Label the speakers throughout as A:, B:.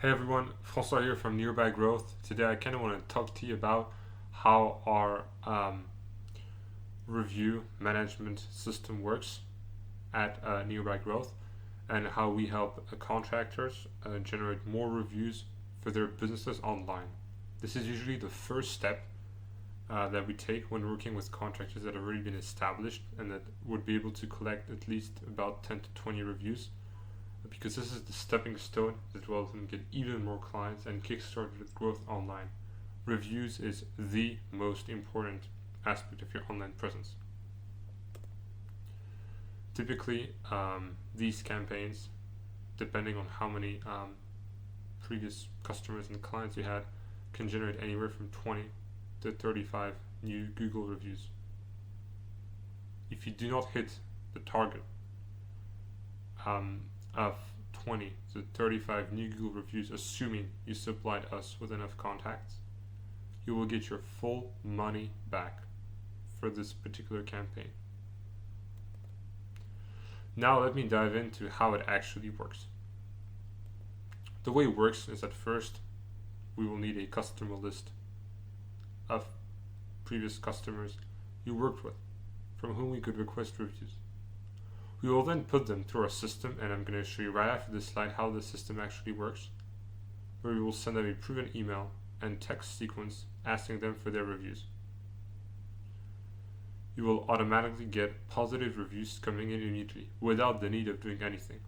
A: Hey everyone, François here from Nearby Growth. Today I kind of want to talk to you about how our review management system works at Nearby Growth and how we help contractors generate more reviews for their businesses online. This is usually the first step that we take when working with contractors that have already been established and that would be able to collect at least about 10 to 20 reviews, because this is the stepping stone that will help them get even more clients and kickstart their growth online. Reviews is the most important aspect of your online presence. Typically, these campaigns, depending on how many previous customers and clients you had, can generate anywhere from 20 to 35 new Google reviews. If you do not hit the target of 20 to 35 new Google reviews, assuming you supplied us with enough contacts, you will get your full money back for this particular campaign. Now let me dive into how it actually works. The way it works is that first we will need a customer list of previous customers you worked with from whom we could request reviews. We will then put them through our system, and I'm going to show you right after this slide how the system actually works, where we will send them a proven email and text sequence asking them for their reviews. You will automatically get positive reviews coming in immediately without the need of doing anything.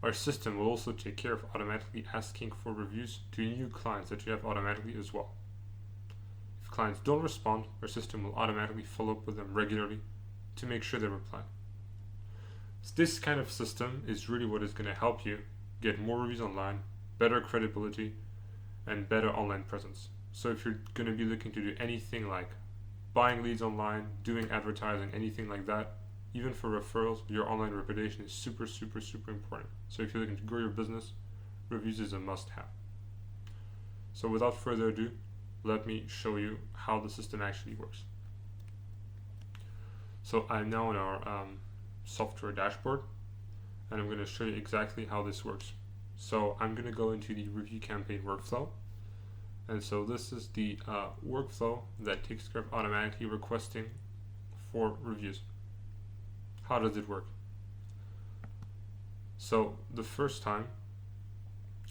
A: Our system will also take care of automatically asking for reviews to new clients that you have automatically as well. If clients don't respond, our system will automatically follow up with them regularly to make sure they reply. So this kind of system is really what is going to help you get more reviews online, better credibility, and better online presence. So if you're going to be looking to do anything like buying leads online, doing advertising, anything like that, even for referrals, your online reputation is super important. So if you're looking to grow your business, reviews is a must-have. So without further ado, let me show you how the system actually works. So I'm now in our software dashboard, and I'm going to show you exactly how this works. So I'm going to go into the review campaign workflow. And so this is the workflow that takes care of automatically requesting for reviews. How does it work? So the first time,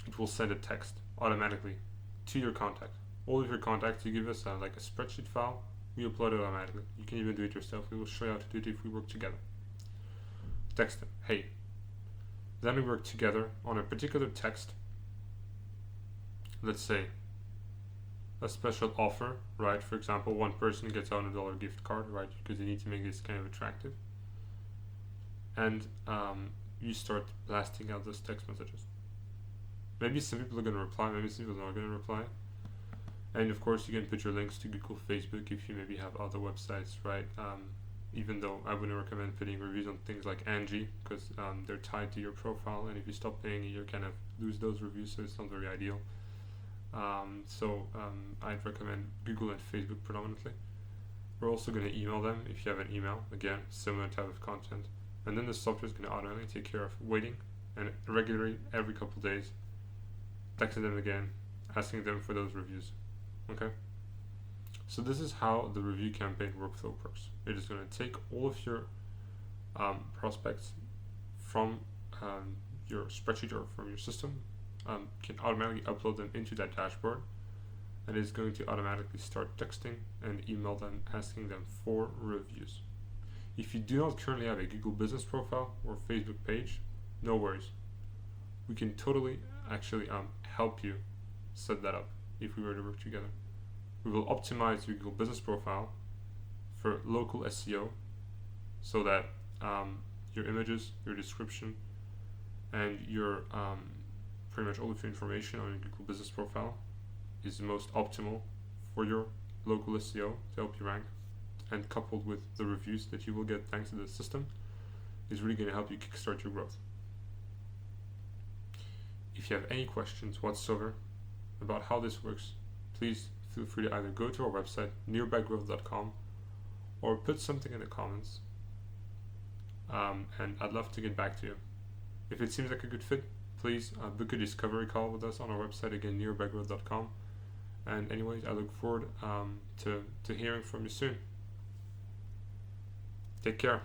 A: it will send a text automatically to your contact. All of your contacts, you give us like a spreadsheet file, we upload it automatically. You can even do it yourself. We will show you how to do it if we work together. Text them, hey. Then we work together on a particular text. Let's say a special offer, right? For example, one person gets a $100 gift card, right? Because you need to make this kind of attractive. And you start blasting out those text messages. Maybe some people are going to reply, maybe some people are not going to reply. And of course, you can put your links to Google, Facebook if you maybe have other websites, right? Even though I wouldn't recommend putting reviews on things like Angie, because they're tied to your profile, and if you stop paying, you kind of lose those reviews, so it's not very ideal. I'd recommend Google and Facebook predominantly. We're also going to email them if you have an email, again, similar type of content. And then the software is going to automatically take care of waiting and regularly every couple of days, texting them again, asking them for those reviews. Okay? So this is how the review campaign workflow works. It is going to take all of your prospects from your spreadsheet or from your system, can automatically upload them into that dashboard, and it's going to automatically start texting and email them asking them for reviews. If you do not currently have a Google business profile or Facebook page, no worries. We can totally actually help you set that up if we were to work together. We will optimize your Google business profile for local SEO so that your images, your description, and your pretty much all of your information on your Google business profile is the most optimal for your local SEO to help you rank. And coupled with the reviews that you will get thanks to the system, is really going to help you kickstart your growth. If you have any questions whatsoever about how this works, please feel free to either go to our website, nearbygrowth.com, or put something in the comments, and I'd love to get back to you. If it seems like a good fit, please book a discovery call with us on our website, again, nearbackroad.com. And anyways, I look forward to hearing from you soon. Take care.